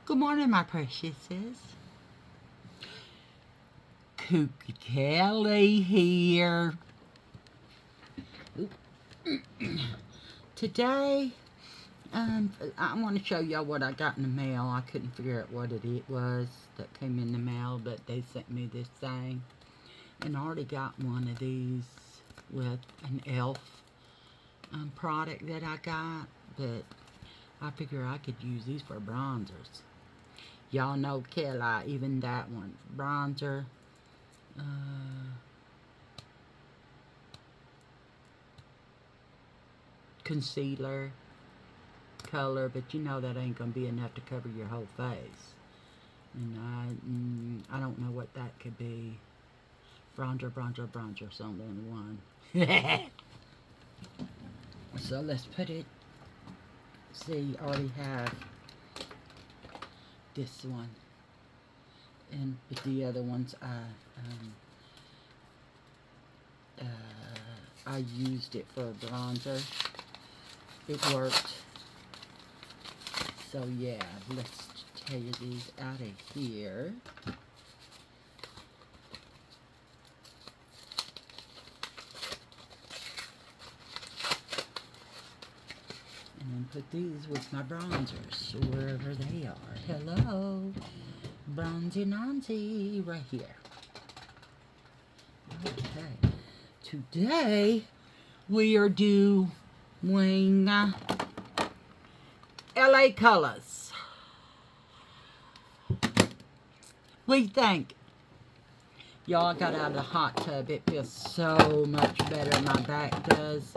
Good morning, my preciouses. Kooky Kelly here. Today, I want to show y'all what I got in the mail. I couldn't figure out what it was that came in the mail, but they sent me this thing. And I already got one of these with an e.l.f. Product that I got, but I figure I could use these for bronzers. Y'all know Kelly, even that one. Bronzer. Concealer. Color, but you know that ain't gonna be enough to cover your whole face. And I don't know what that could be. Bronzer, something one. So let's put it. See, I already have this one, and with the other ones, I used it for a bronzer. It worked. So yeah, let's tear these out of here. And then put these with my bronzers, wherever they are. Hello, Bronzy Nancy, right here. Okay, today we are doing LA Colors. What do you think? Y'all got out of the hot tub. It feels so much better. My back does.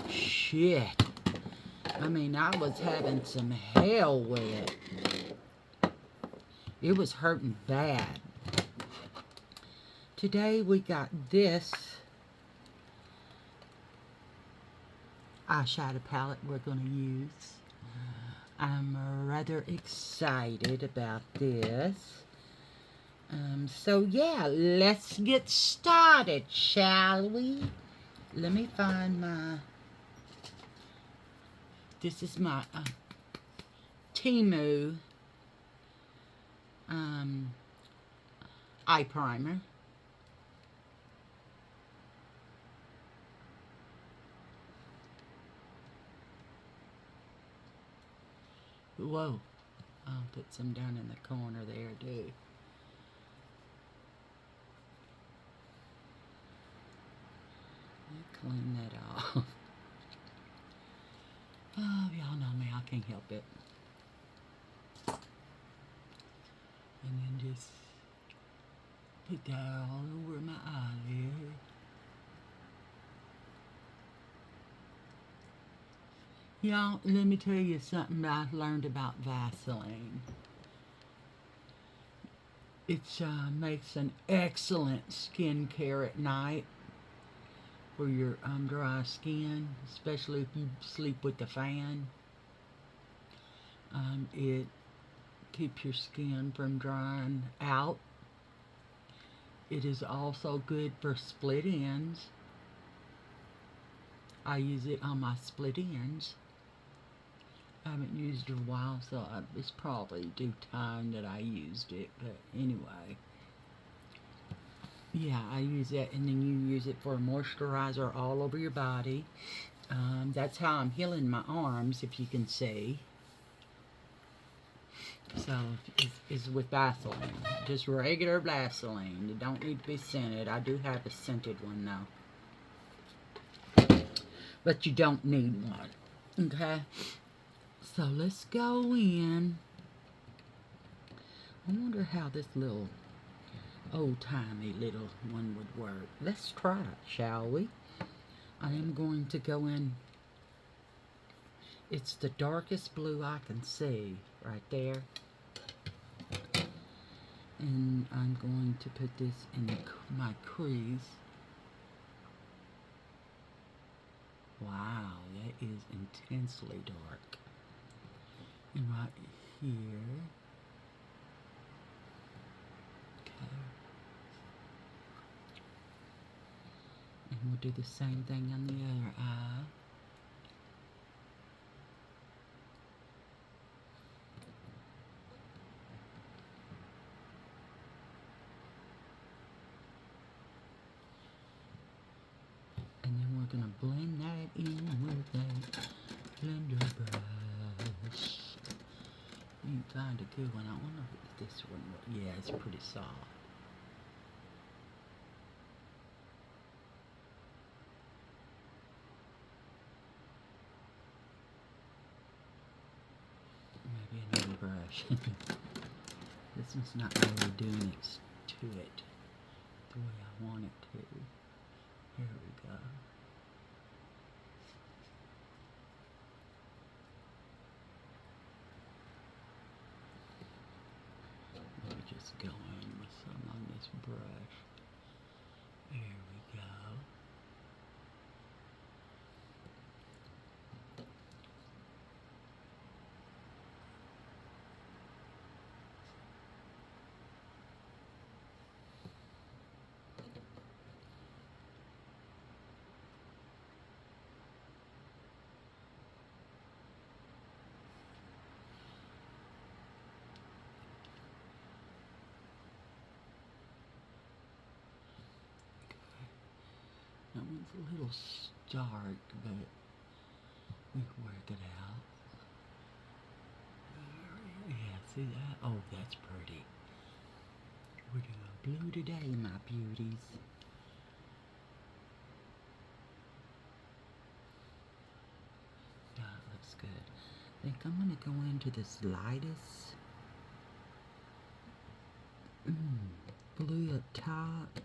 Shit. I mean, I was having some hell with it. It was hurting bad. Today we got this eyeshadow palette we're going to use. I'm rather excited about this. So yeah, let's get started, shall we? Let me find my... This is my Temu eye primer. Whoa. I'll put some down in the corner there, too. Clean that off. Oh, y'all know me. I can't help it. And then just put that all over my eyelid. Y'all, let me tell you something that I've learned about Vaseline. It makes an excellent skincare at night for your dry skin, especially if you sleep with the fan. It keeps your skin from drying out. It is also good for split ends. I use it on my split ends. I haven't used it in a while, so it's probably due time that I used it, but anyway. Yeah, I use that, and then you use it for a moisturizer all over your body. That's how I'm healing my arms, if you can see. So, it's with Vaseline. Just regular Vaseline. It don't need to be scented. I do have a scented one, though. But you don't need one. Okay? So, let's go in. I wonder how this little old-timey little one would work. Let's try it, shall we? I am going to go in. It's the darkest blue I can see right there. And I'm going to put this in my crease. Wow, that is intensely dark. And right here. Okay. And we'll do the same thing on the other eye. gonna blend that in with a blender brush. You find a good one. I wonder if this one, yeah, it's pretty soft. Maybe another brush. This one's not really doing it to it the way I want it to. Here we go. Let me just go in with some on this brush. There we go. That one's a little stark, but we can work it out. Yeah, see that? Oh, that's pretty. We're doing blue today, my beauties. That looks good. I think I'm going to go into this lightest blue up top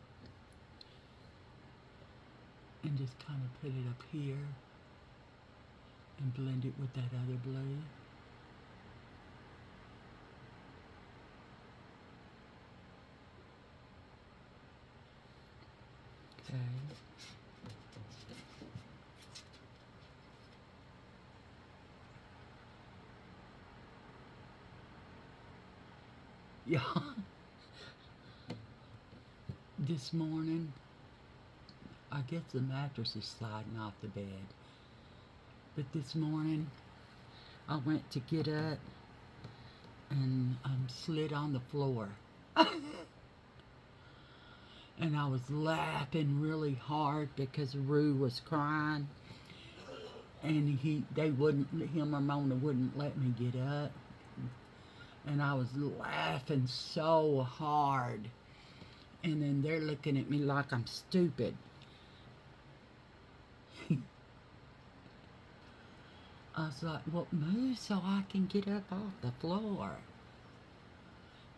and just kind of put it up here and blend it with that other blue. Okay. Yeah. This morning, I guess the mattress is sliding off the bed. But this morning, I went to get up and slid on the floor. And I was laughing really hard because Rue was crying. And him or Mona wouldn't let me get up. And I was laughing so hard. And then they're looking at me like I'm stupid. I was like, well, move so I can get up off the floor.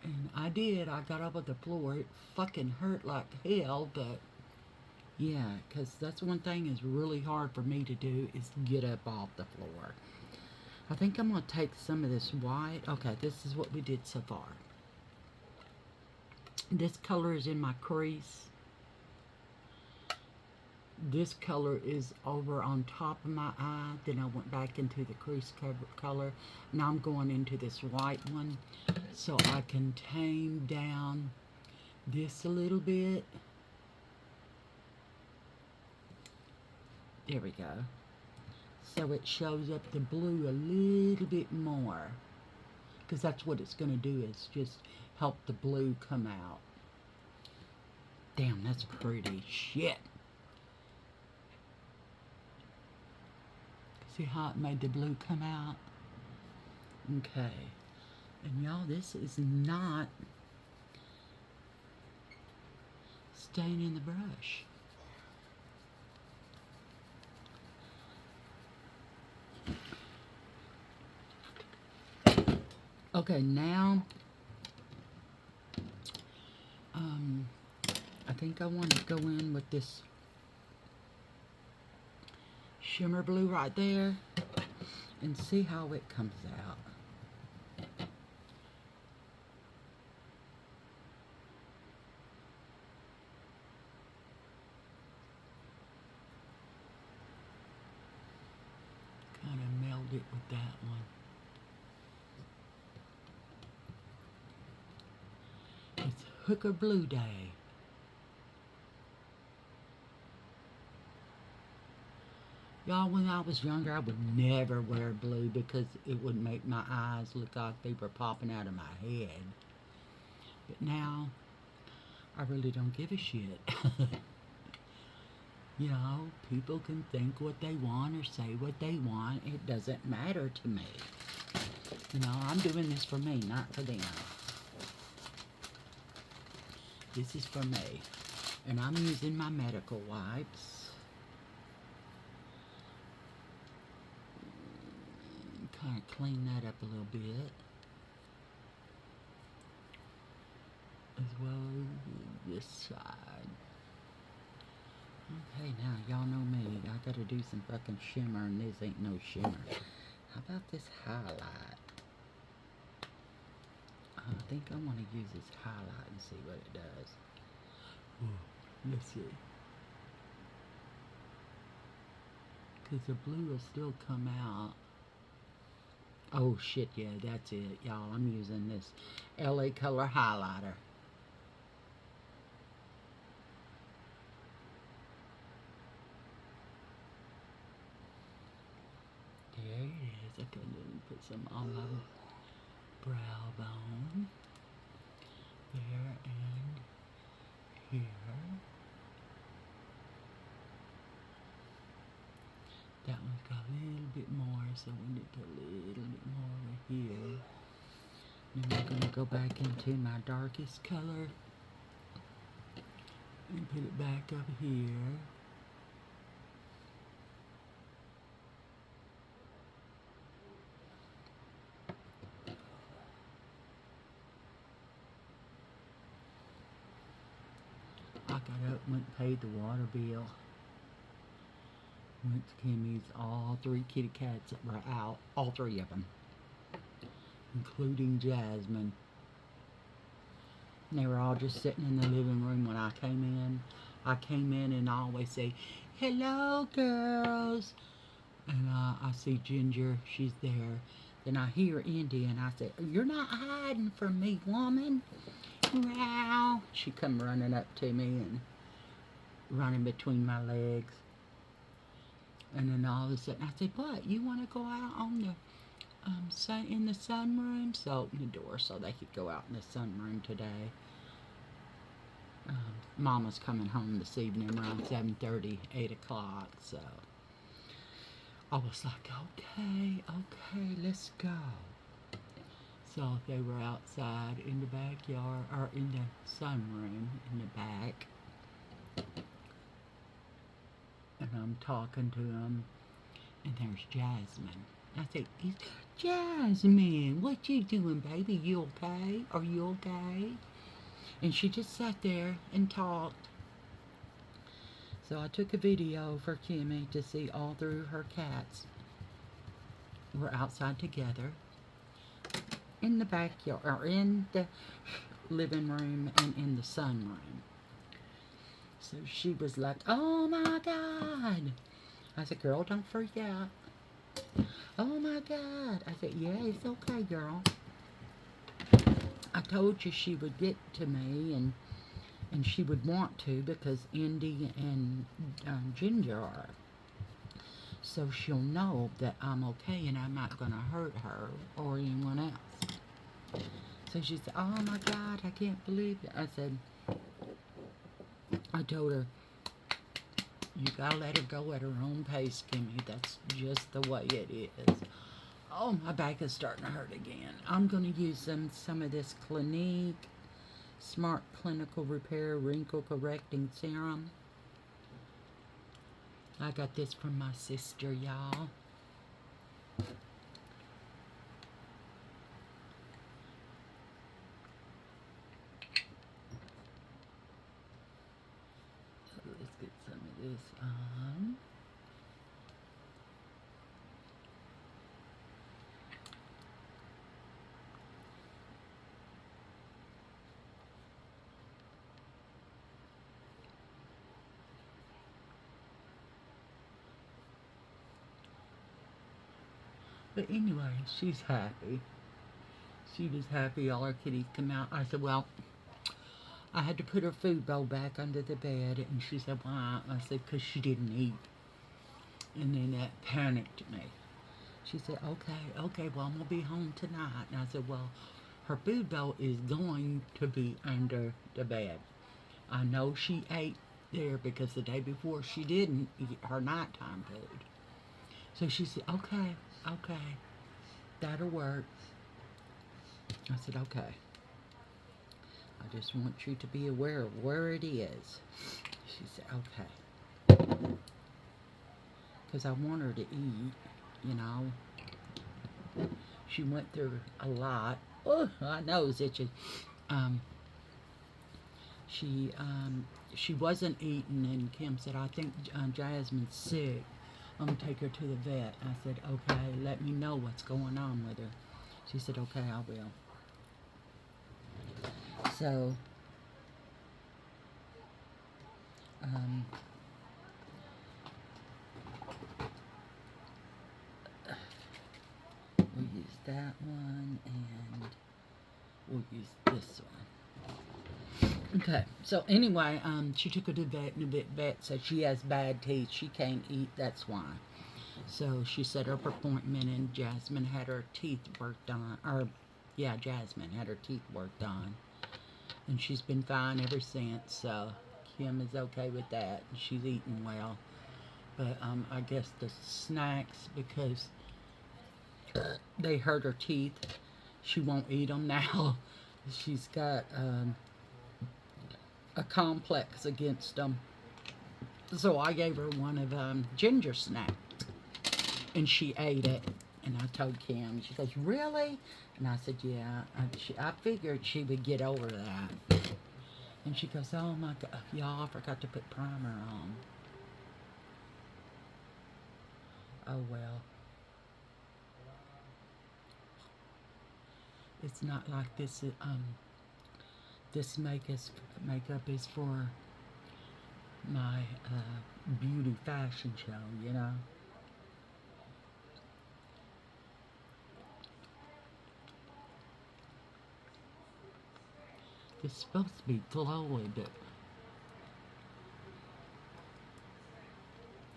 And I did. I got up off the floor. It fucking hurt like hell, but yeah, because that's one thing is really hard for me to do is get up off the floor. I think I'm going to take some of this white. Okay, this is what we did so far. This color is in my crease. This color is over on top of my eye. Then I went back into the crease color. Now I'm going into this white one so I can tame down this a little bit. There we go. So it shows up the blue a little bit more. Because that's what it's going to do is just help the blue come out. Damn, that's pretty. Shit. See how it made the blue come out? Okay. And y'all, this is not staying in the brush. Okay, now I think I want to go in with this shimmer blue right there and see how it comes out. Kind of meld it with that one. It's Hooker Blue Day. Y'all, when I was younger, I would never wear blue because it would make my eyes look like they were popping out of my head. But now, I really don't give a shit. You know, people can think what they want or say what they want. It doesn't matter to me. You know, I'm doing this for me, not for them. This is for me. And I'm using my medical wipes. Kind of clean that up a little bit. As well as this side. Okay, now y'all know me. I gotta do some fucking shimmer, and this ain't no shimmer. How about this highlight? I think I want to use this highlight and see what it does. Ooh, let's see. Because the blue will still come out. Oh shit, yeah, that's it, y'all. I'm using this LA Color highlighter. There it is. I can put some on my brow bone. There and here. That one's got a little bit more, so we need a little bit more over here. Then I'm going to go back into my darkest color and put it back up here. I got up, went and paid the water bill. Went to Kimmy's, all 3 kitty cats that were out, all 3 of them, including Jasmine. And they were all just sitting in the living room when I came in. I came in and I always say, "Hello, girls." And I see Ginger, she's there. Then I hear Indy and I say, "You're not hiding from me, woman." Meow. She come running up to me and running between my legs. And then all of a sudden I said, "What? You want to go out on the in the sunroom?" So I opened the door so they could go out in the sunroom today. Mama's coming home this evening around 7:30, 8 o'clock. So I was like, okay, let's go. So they were outside in the backyard, or in the sunroom in the back. And I'm talking to them, and there's Jasmine. I said, "Jasmine, what you doing, baby? You okay? Are you okay?" And she just sat there and talked. So I took a video for Kimmy to see all through her cats. We're outside together in the backyard, or in the living room and in the sunroom. So she was like, "Oh my God." I said, "Girl, don't freak out." "Oh my God." I said, "Yeah, it's okay, girl. I told you she would get to me, and she would want to, because Indy and Ginger are. So she'll know that I'm okay and I'm not going to hurt her or anyone else." So she said, "Oh my God, I can't believe it." I told her, "You gotta let her go at her own pace, Kimmy. That's just the way it is." Oh, my back is starting to hurt again. I'm going to use some of this Clinique Smart Clinical Repair Wrinkle Correcting Serum. I got this from my sister, y'all. So let's get some of this on. But anyway, she's happy. She was happy all her kitties come out. I said, "Well, I had to put her food bowl back under the bed." And she said, "Why?" I said, "Because she didn't eat." And then that panicked me. She said, okay, well, I'm going to be home tonight." And I said, "Well, her food bowl is going to be under the bed. I know she ate there because the day before she didn't eat her nighttime food. So she said, okay, okay, that'll work. I said, okay. I just want you to be aware of where it is. She said, okay. Because I want her to eat, you know. She went through a lot. Oh, my nose itches. Um, she she wasn't eating, and Kim said, I think Jasmine's sick. I'm going to take her to the vet. I said, okay, let me know what's going on with her. She said, okay, I will. So, um, we'll use that one, and we'll use this one. Okay, so anyway, she took her to the vet, and the vet said she has bad teeth. She can't eat, that's why. So she set up her appointment, and Jasmine had her teeth worked on. Or, yeah, Jasmine had her teeth worked on. And she's been fine ever since, so Kim is okay with that. She's eating well. But I guess the snacks, because they hurt her teeth, she won't eat them now. She's got a complex against them. So I gave her one of ginger snacks, and she ate it. And I told Kim, she goes, really? And I said, yeah. I figured she would get over that. And she goes, oh my God, y'all, I forgot to put primer on. Oh well. It's not like this. This makeup is for my beauty fashion show, you know. It's supposed to be glowy, but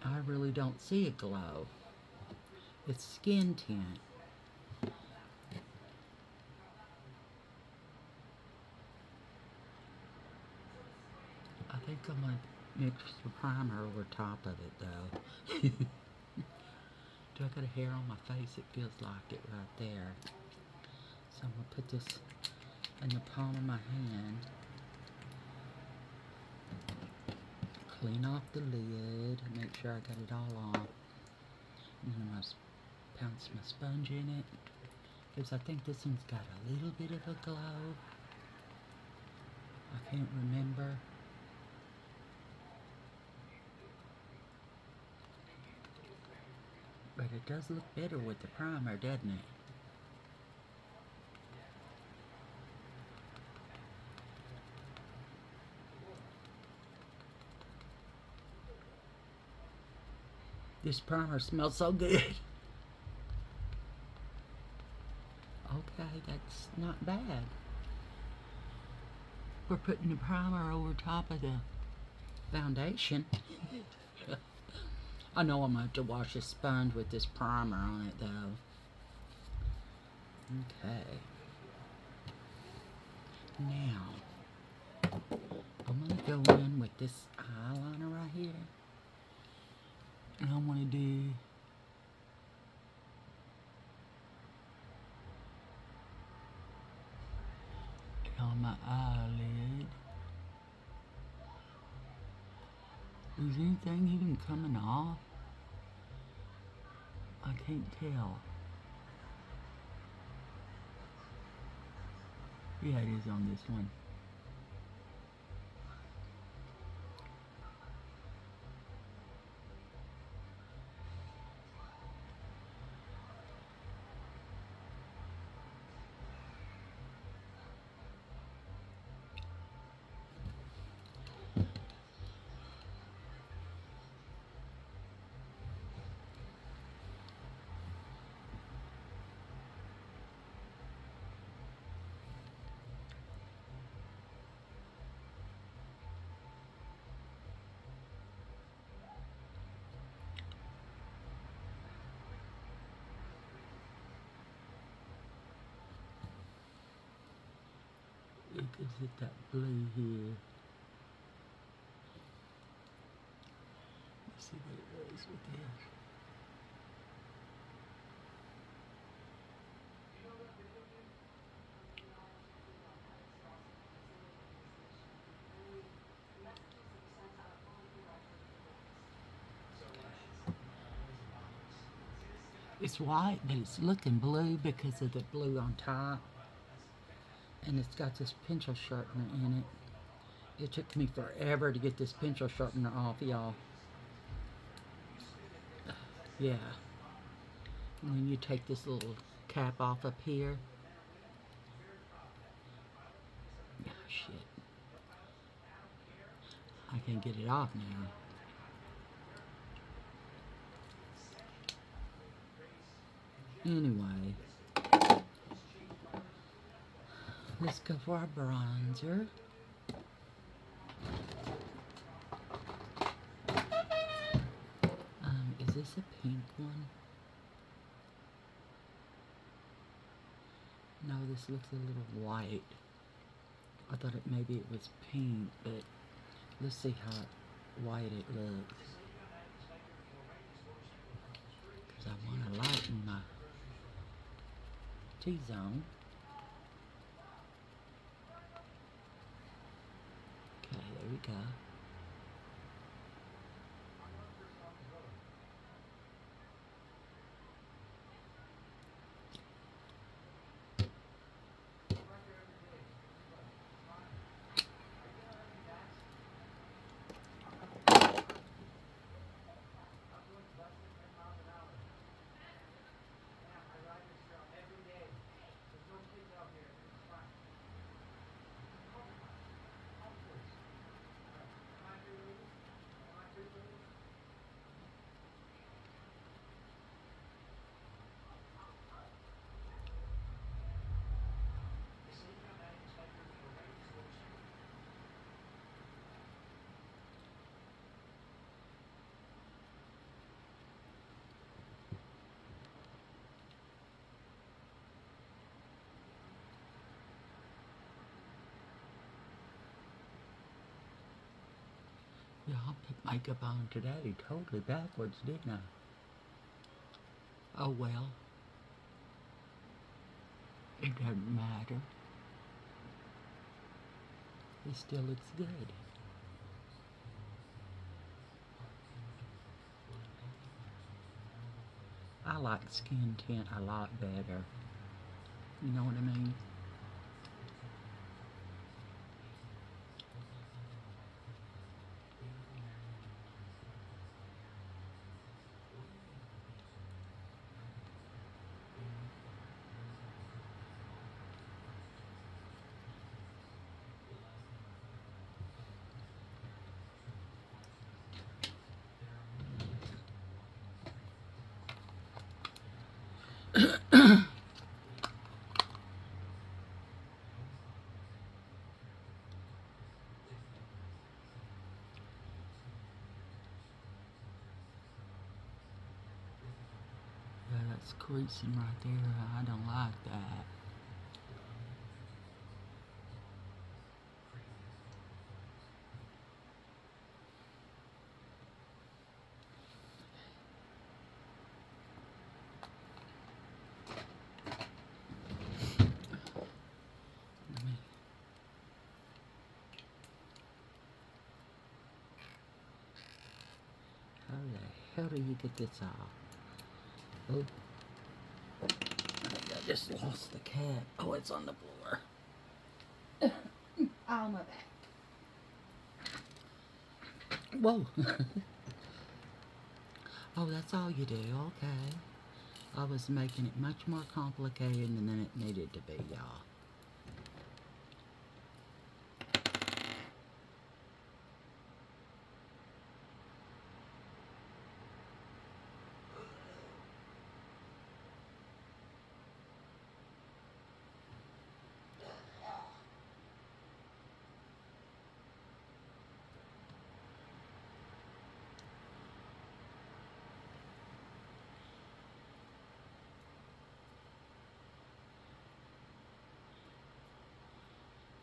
I really don't see a glow. It's skin tint. I think I'm gonna mix the primer over top of it though. Do I got a hair on my face? It feels like it right there. So I'm gonna put this in the palm of my hand. Clean off the lid. Make sure I got it all off. And then I'm gonna pounce my sponge in it. Because I think this one's got a little bit of a glow. I can't remember. But it does look better with the primer, doesn't it? This primer smells so good. Okay, that's not bad. We're putting the primer over top of the foundation. I know I'm going to have to wash a sponge with this primer on it, though. Okay. Now, I'm going to go in with this eyeliner right here. And I'm going to do on my eyelid. Is anything even coming off? I can't tell. Yeah, it is on this one. It gives it that blue here. is with this? It's white, but it's looking blue because of the blue on top. And it's got this pencil sharpener in it. It took me forever to get this pencil sharpener off, y'all. Yeah. When you take this little cap off up here. Oh, shit. I can get it off now. Anyway. Let's go for our bronzer. Is this a pink one? No, this looks a little white. I thought maybe it was pink, but let's see how white it looks. Because I want to lighten my T-zone. Okay, there we go. Yeah, I put makeup on today totally backwards, didn't I? Oh well. It doesn't matter. It still looks good. I like skin tint a lot better. You know what I mean? Yeah, that's creasing right there. I don't like that. Let me, how the hell do you get this off? Oh, I just lost the cat. Oh, it's on the floor. On my back. Whoa. Oh, that's all you do. Okay. I was making it much more complicated than it needed to be, y'all.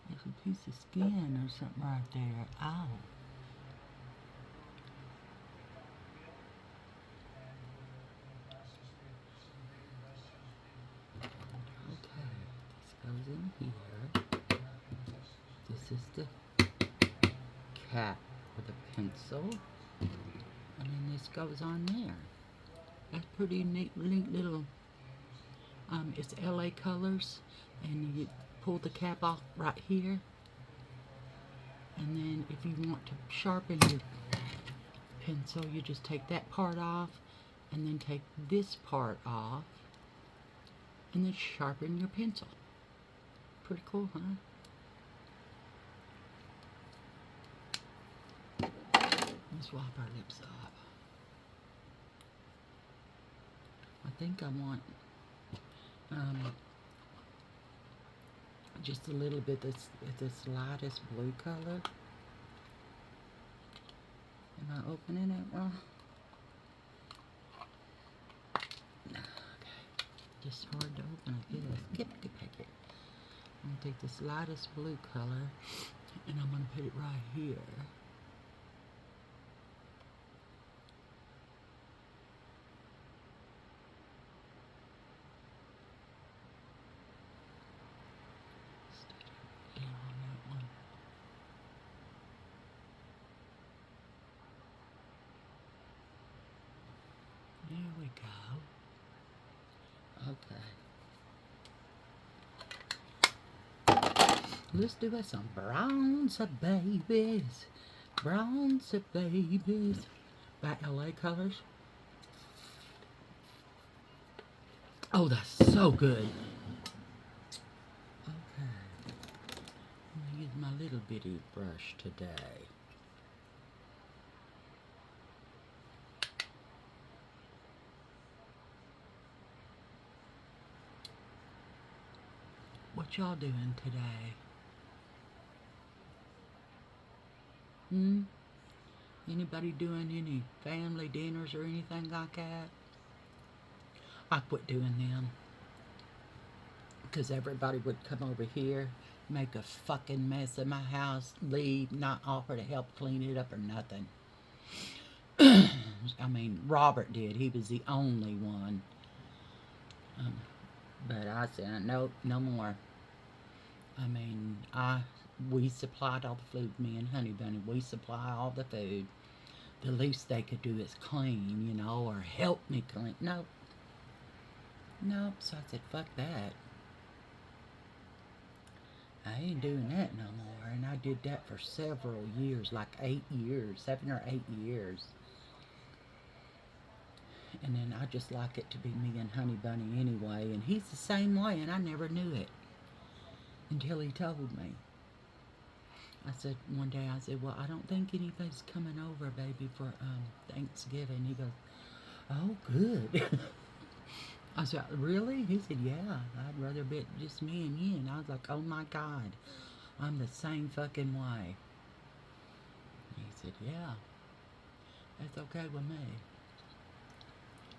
There's a piece of skin or something right there. Ow. goes in here. This is the cap with a pencil. And then this goes on there. That's pretty neat little, it's LA Colors. And you pull the cap off right here. And then if you want to sharpen your pencil, you just take that part off and then take this part off and then sharpen your pencil. Pretty cool, huh? Let's wipe our lips off. I think I want just a little bit of this lightest blue color. Am I opening it wrong? Okay. Just hard to open it. Get back here. I'm going to take this lightest blue color and I'm going to put it right here. There we go. Okay. Let's do us some Bronze Babies. Bronze Babies by LA Colors. Oh, that's so good. Okay. I'm going to use my little bitty brush today. What y'all doing today? Anybody doing any family dinners or anything like that? I quit doing them because everybody would come over here, make a fucking mess of my house, leave, not offer to help clean it up or nothing. I mean, Robert did. He was the only one. But I said, nope, no more. I mean, we supplied all the food, me and Honey Bunny. We supply all the food. The least they could do is clean, you know, or help me clean. Nope. Nope. So I said, fuck that. I ain't doing that no more. And I did that for several years, like 8 years, 7 or 8 years. And then I just like it to be me and Honey Bunny anyway. And he's the same way, and I never knew it until he told me. I said, one day, I said, well, I don't think anybody's coming over, baby, for Thanksgiving. He goes, oh, good. I said, really? He said, yeah, I'd rather be just me and you. And I was like, oh, my God, I'm the same fucking way. He said, yeah, that's okay with me.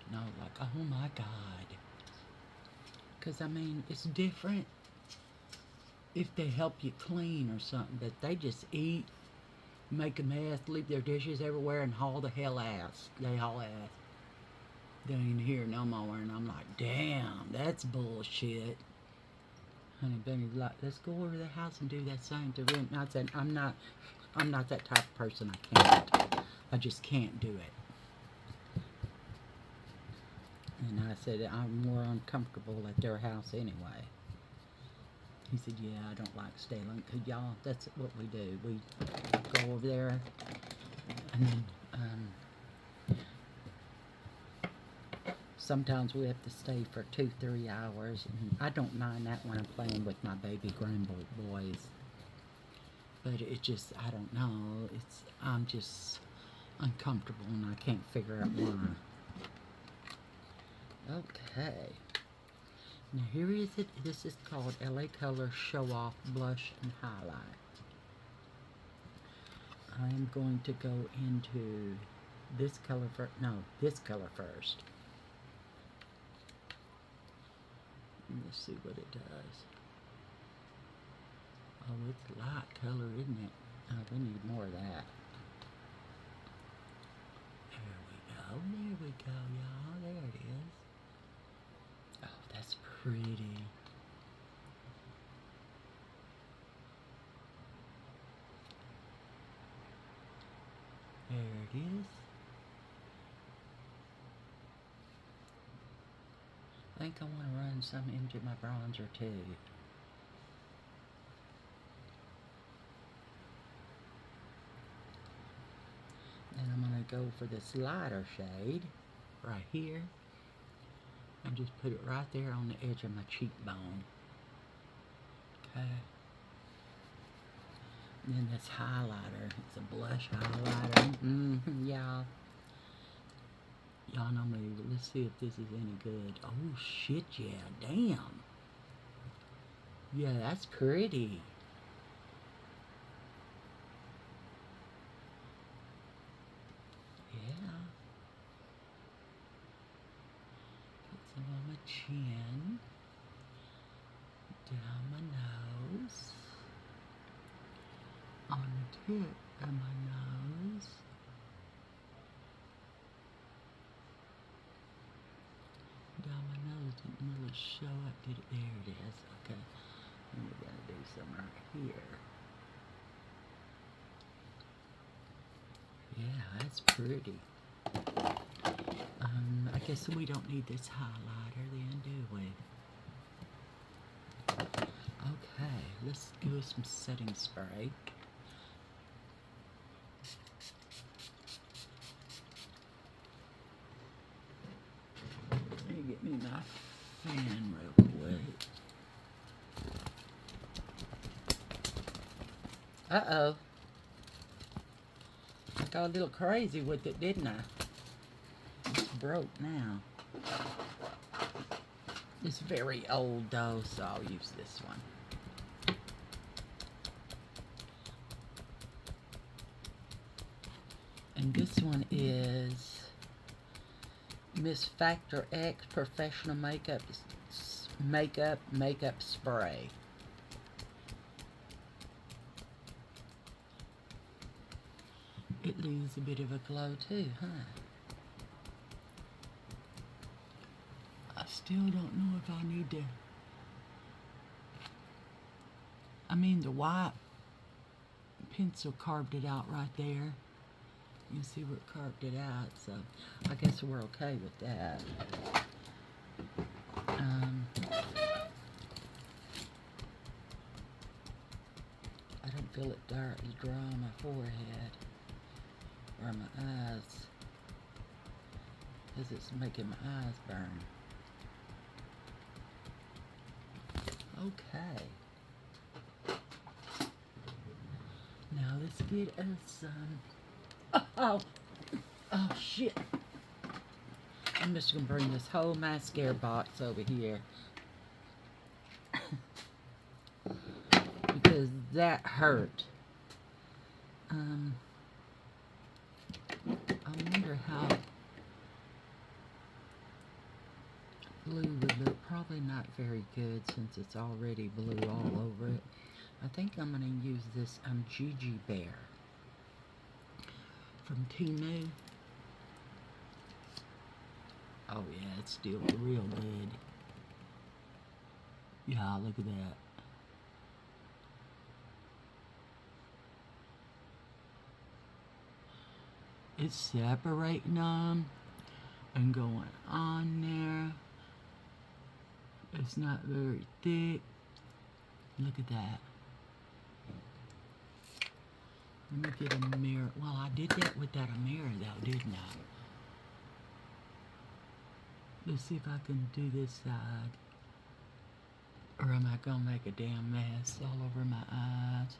And I was like, oh, my God. Because, I mean, it's different if they help you clean or something, but they just eat, make a mess, leave their dishes everywhere, and haul the hell ass. They haul ass. They ain't here no more, and I'm like, damn, that's bullshit. Honey Bunny's like, let's go over to the house and do that same to them. And I said, I'm not that type of person. I can't. I just can't do it. And I said, I'm more uncomfortable at their house anyway. He said, yeah, I don't like stealing. Cause y'all, that's what we do. We go over there and then sometimes we have to stay for 2-3 hours. And I don't mind that when I'm playing with my baby Grimble boys. But it just, I don't know. I'm just uncomfortable and I can't figure out why. Okay. Now here is it. This is called LA Color Show Off Blush and Highlight. I am going to go into this color first. No, this color first. Let's see what it does. Oh, it's light color, isn't it? Oh, we need more of that. There we go. There we go, y'all. There it is. Oh, that's pretty. it is. I think I want to run some into my bronzer too. And I'm going to go for this lighter shade right here and just put it right there on the edge of my cheekbone. Okay. And then this highlighter, it's a blush highlighter. Yeah. Y'all know me. Let's see if this is any good. Oh shit, yeah, damn. Yeah, that's pretty. Yeah. Put some on my chin. Down my nose. On the tip of my nose. Down my nose didn't really show up, did it? There it is. Okay. And we're gonna do some right here. Yeah, that's pretty. I guess we don't need this highlighter then, do we? Okay, let's do some setting spray. Let me get me my fan real quick. Uh-oh. I got a little crazy with it, didn't I? It's broke now. It's very old though, so I'll use this one. And this one is Miss Factor X Professional Makeup Spray. It leaves a bit of a glow too, huh? I still don't know if I need to. I mean, the white pencil carved it out right there. You see where it carved it out, so I guess we're okay with that. I don't feel it directly dry on my forehead or my eyes, because it's making my eyes burn. Okay. Now let's get us some. Oh shit. I'm just gonna bring this whole mascara box over here. Because that hurt. I wonder how blue would look. Probably not very good since it's already blue all over it. I think I'm going to use this Gigi Bear from Temu. Oh yeah, it's still real good. Yeah, look at that. It's separating them and going on there. It's not very thick. Look at that. Let me get a mirror. Well, I did that without a mirror though, didn't I? Let's see if I can do this side. Or am I gonna make a damn mess all over my eyes?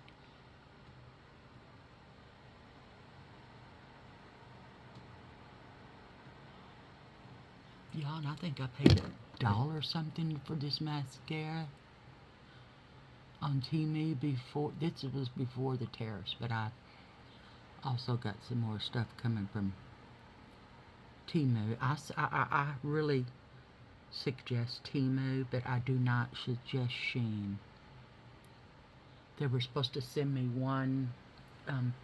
Y'all, I think I paid $1 something for this mascara on Temu before. This was before the tariffs, but I also got some more stuff coming from Temu. I really suggest Temu, but I do not suggest Shein. They were supposed to send me one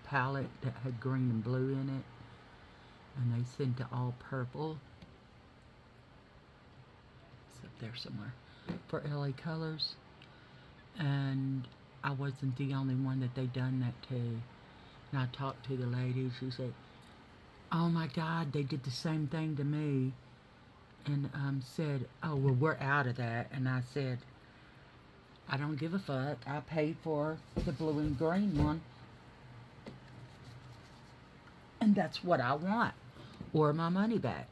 palette that had green and blue in it, and they sent it all purple. It's up there somewhere for LA Colors, and I wasn't the only one that they done that to. And I talked to the lady. She said, Oh my God, they did the same thing to me and said, oh, well, we're out of that. And I said, I don't give a fuck. I paid for the blue and green one. And that's what I want. Or my money back.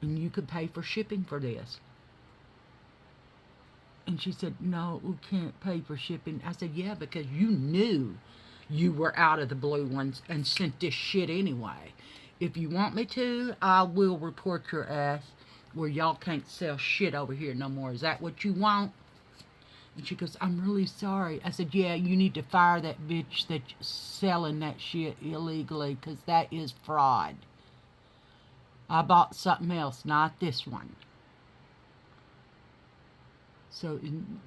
And you could pay for shipping for this. And she said, no, we can't pay for shipping. I said, yeah, because you knew you were out of the blue ones and sent this shit anyway. If you want me to, I will report your ass where y'all can't sell shit over here no more. Is that what you want? And she goes, I'm really sorry. I said, yeah, you need to fire that bitch that's selling that shit illegally because that is fraud. I bought something else, not this one. So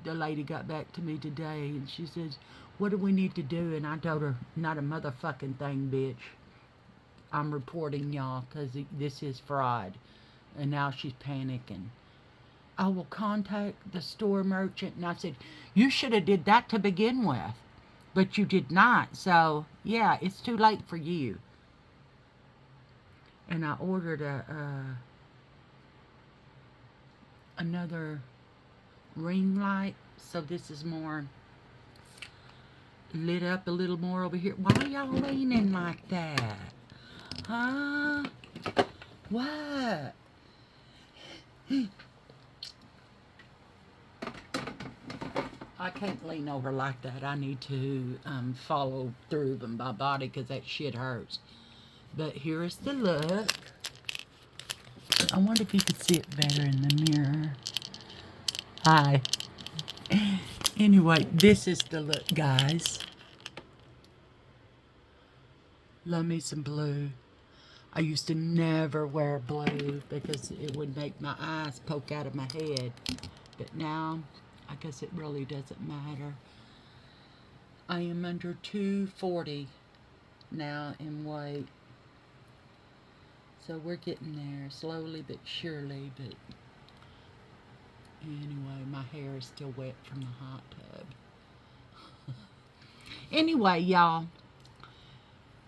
the lady got back to me today and she says, what do we need to do? And I told her, not a motherfucking thing, bitch. I'm reporting y'all because this is fraud. And now she's panicking. I will contact the store merchant. And I said, you should have did that to begin with. But you did not. So, yeah, it's too late for you. And I ordered another ring light. So this is more lit up a little more over here. Why are y'all leaning like that? Huh? What? I can't lean over like that. I need to follow through with my body because that shit hurts. But here is the look. I wonder if you could see it better in the mirror. Hi. Anyway, this is the look, guys. Love me some blue. I used to never wear blue because it would make my eyes poke out of my head. But now, I guess it really doesn't matter. I am under 240 now in weight. So we're getting there, slowly but surely. But anyway, my hair is still wet from the hot tub. Anyway, y'all,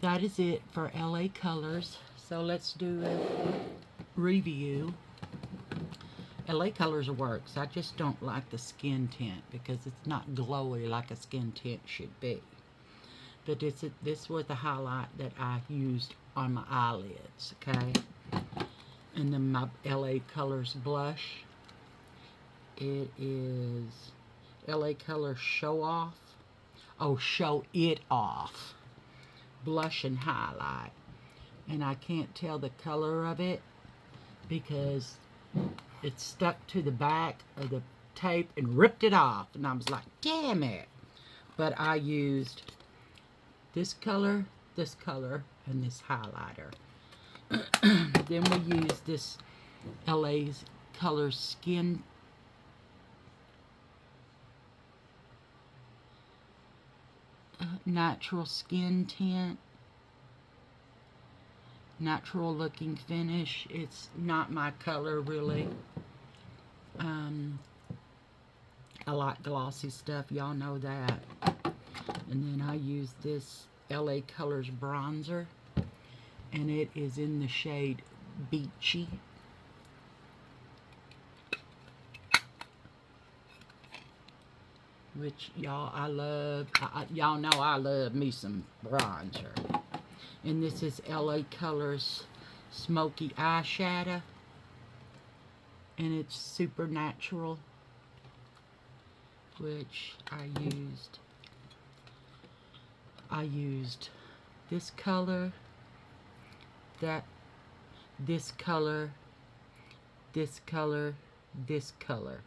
that is it for LA Colors. So let's do a review. LA Colors works. I just don't like the skin tint because it's not glowy like a skin tint should be. But this was the highlight that I used on my eyelids, okay? And then my LA Colors blush. It is LA Colors Show Off. Oh, Show It Off. Blush and highlight. And I can't tell the color of it because it stuck to the back of the tape and ripped it off. And I was like, damn it. But I used this color, and this highlighter. Then we used this LA's Colors Skin Natural Skin Tint. Natural looking finish. It's not my color really. I like glossy stuff, y'all know that. And then I use this LA Colors bronzer, and it is in the shade Beachy. Which y'all, I love. Y'all know I love me some bronzer. And this is LA Colors Smoky Eyeshadow. And it's super natural. Which I used this color, this color, this color, this color.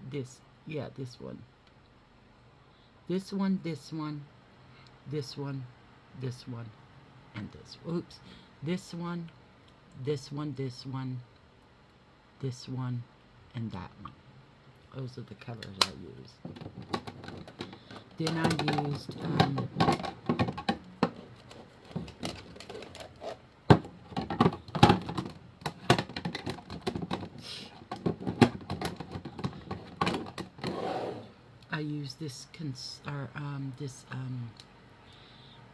This one. This one, this one, this one, this one, and this. Oops. This one, this one, this one, this one, and that one. Those are the colors I used. Then I used this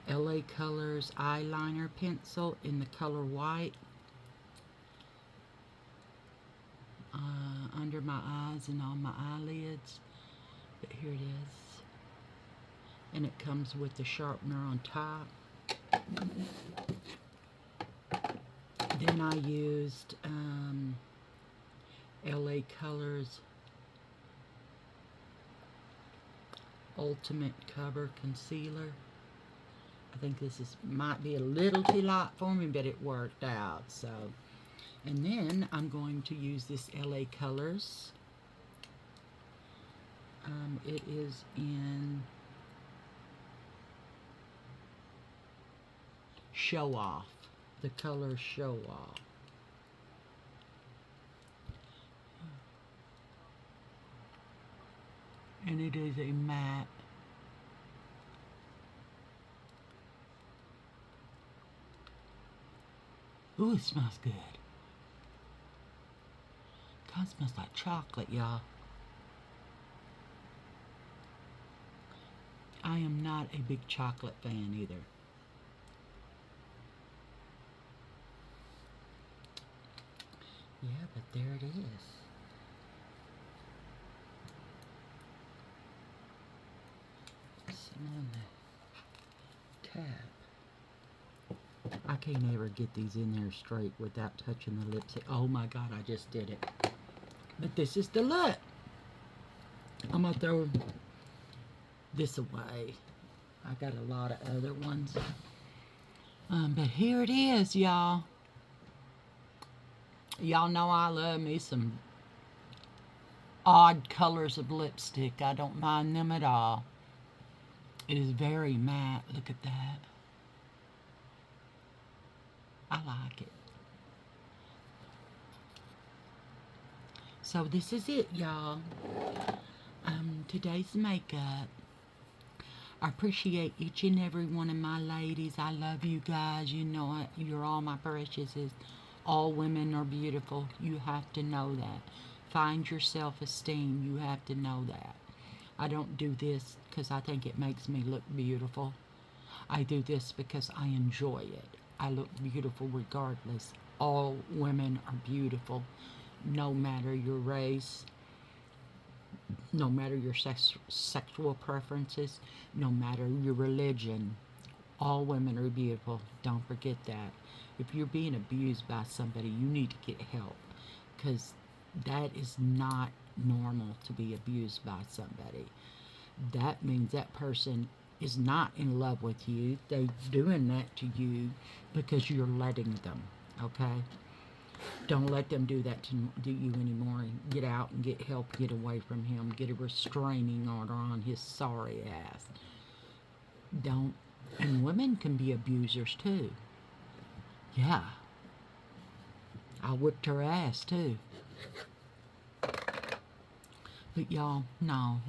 LA Colors eyeliner pencil in the color white. Under my eyes and on my eyelids. But here it is. And it comes with the sharpener on top. Then I used LA Colors Ultimate Cover Concealer. I think this might be a little too light for me, but it worked out. So, and then I'm going to use this LA Colors. It is in Show Off. The color Show Off. And it is a matte. Ooh, it smells good. God, it smells like chocolate, y'all. I am not a big chocolate fan either. Yeah, but there it is. Some on the cap. I can't ever get these in there straight without touching the lipstick. Oh my God, I just did it. But this is the look. I'm gonna throw this away. I got a lot of other ones. But here it is, y'all. Y'all know I love me some odd colors of lipstick. I don't mind them at all. It is very matte. Look at that. I like it. So this is it, y'all. Today's makeup. I appreciate each and every one of my ladies. I love you guys. You know it. You're all my preciouses. All women are beautiful. You have to know that. Find your self-esteem. You have to know that. I don't do this because I think it makes me look beautiful. I do this because I enjoy it. I look beautiful regardless. All women are beautiful, no matter your race, no matter your sexual preferences, no matter your religion. All women are beautiful. Don't forget that. If you're being abused by somebody, you need to get help, because that is not normal to be abused by somebody. That means that person is not in love with you. They're doing that to you because you're letting them, okay? Don't let them do that to you anymore. Get out and get help. Get away from him. Get a restraining order on his sorry ass. Don't. And women can be abusers too. Yeah. I whipped her ass too. But y'all, no,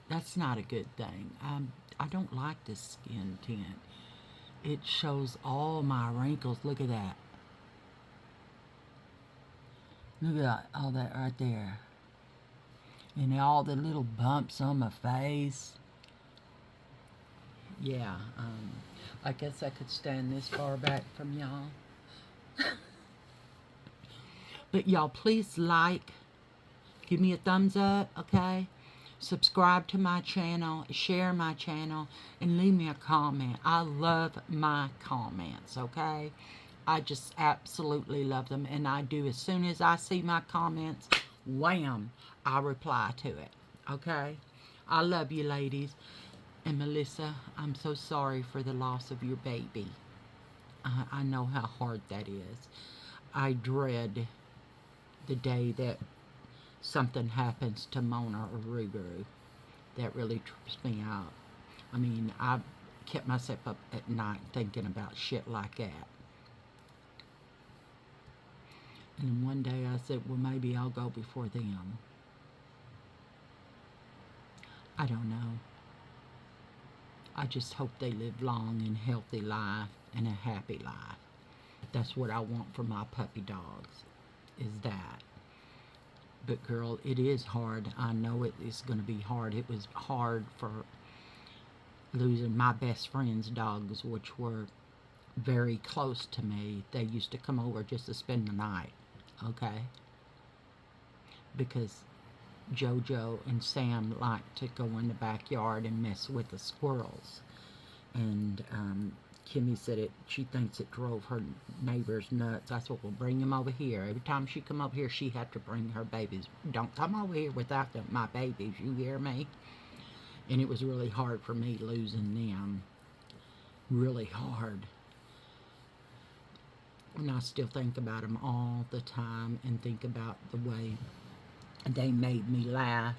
that's not a good thing. I don't like this skin tint. It shows all my wrinkles. Look at that. Look at all that right there. And all the little bumps on my face. Yeah, I guess I could stand this far back from y'all. But y'all, please like, give me a thumbs up, okay? Subscribe to my channel, share my channel, and leave me a comment. I love my comments, okay? I just absolutely love them, and I do. As soon as I see my comments, wham, I reply to it, okay? I love you, ladies. And Melissa, I'm so sorry for the loss of your baby. I know how hard that is. I dread the day that something happens to Mona or Ruru. That really trips me out. I mean, I kept myself up at night thinking about shit like that. And then one day I said, well, maybe I'll go before them. I don't know. I just hope they live long and healthy life and a happy life. That's what I want for my puppy dogs, is that. But girl, it is hard. I know it is going to be hard. It was hard for losing my best friend's dogs, which were very close to me. They used to come over just to spend the night, okay? Because Jojo and Sam like to go in the backyard and mess with the squirrels. And Kimmy said she thinks it drove her neighbors nuts. I said, well, bring them over here. Every time she come over here, she had to bring her babies. Don't come over here without my babies, you hear me? And it was really hard for me losing them. Really hard. And I still think about them all the time and think about the way they made me laugh,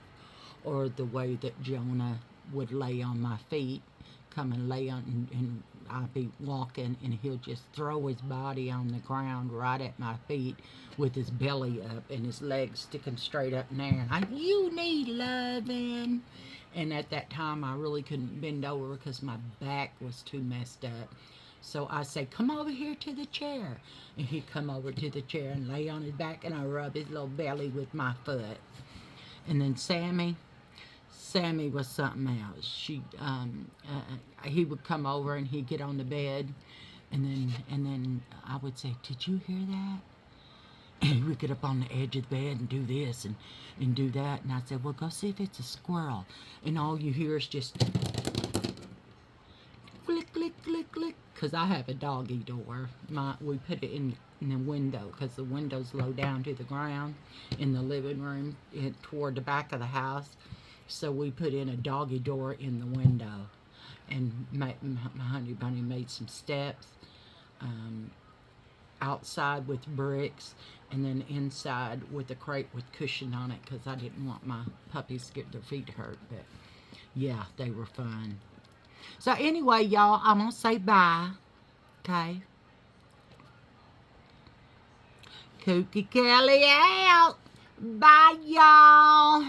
or the way that Jonah would lay on my feet, come and lay on, and I'd be walking and he'll just throw his body on the ground right at my feet with his belly up and his legs sticking straight up in there. And you need loving. And at that time, I really couldn't bend over because my back was too messed up. So I say, come over here to the chair. And he'd come over to the chair and lay on his back, and I rub his little belly with my foot. And then Sammy was something else. He would come over and he'd get on the bed, and then I would say, did you hear that? And he would get up on the edge of the bed and do this and do that. And I said, well, go see if it's a squirrel. And all you hear is just click, click, click, click. Because I have a doggy door. We put it in the window because the window's low down to the ground in the living room toward the back of the house. So we put in a doggy door in the window. And my honey bunny made some steps outside with bricks, and then inside with a crate with cushion on it because I didn't want my puppies to get their feet hurt. But yeah, they were fun. So anyway, y'all, I'm going to say bye. Okay? Kooky Kelly out. Bye, y'all.